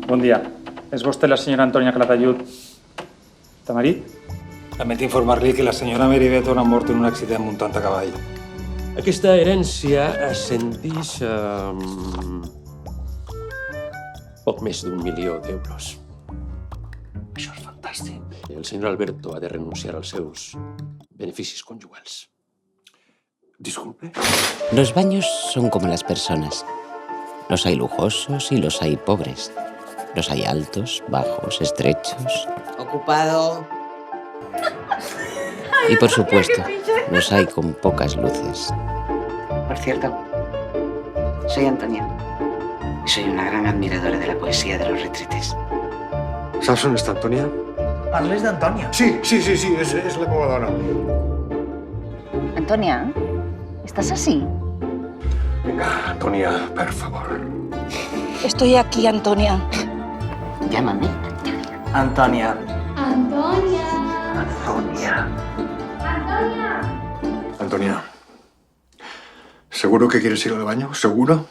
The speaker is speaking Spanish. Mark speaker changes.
Speaker 1: Bon dia. És vostè la senyora Antònia Calatayud Tamarit?
Speaker 2: Lamento informar-li que la senyora Mary Beton ha mort en un accident muntant a cavall.
Speaker 3: Aquesta herència ascendix a poc més d'1 milió d'euros.
Speaker 4: Això és fantàstic.
Speaker 3: El senyor Alberto ha de renunciar als seus beneficis conjugals.
Speaker 4: Disculpe.
Speaker 5: Los baños son como las personas. Los hay lujosos y los hay pobres. Los hay altos, bajos, estrechos.
Speaker 6: Ocupado.
Speaker 5: Y por supuesto, los hay con pocas luces.
Speaker 7: Por cierto, soy Antonia. Y soy una gran admiradora de la poesía de los retretes.
Speaker 4: Saps on està, Antònia?
Speaker 6: Parles d'Antònia.
Speaker 4: Sí, és la meva dona.
Speaker 8: Antonia, ¿estás así?
Speaker 4: Vinga, Antònia, per favor.
Speaker 8: Estoy aquí, Antonia.
Speaker 7: Llámame.
Speaker 6: Antònia.
Speaker 9: Antonia.
Speaker 4: Antònia.
Speaker 9: Antonia.
Speaker 4: Antonia. ¿Seguro que quieres ir al baño? ¿Seguro?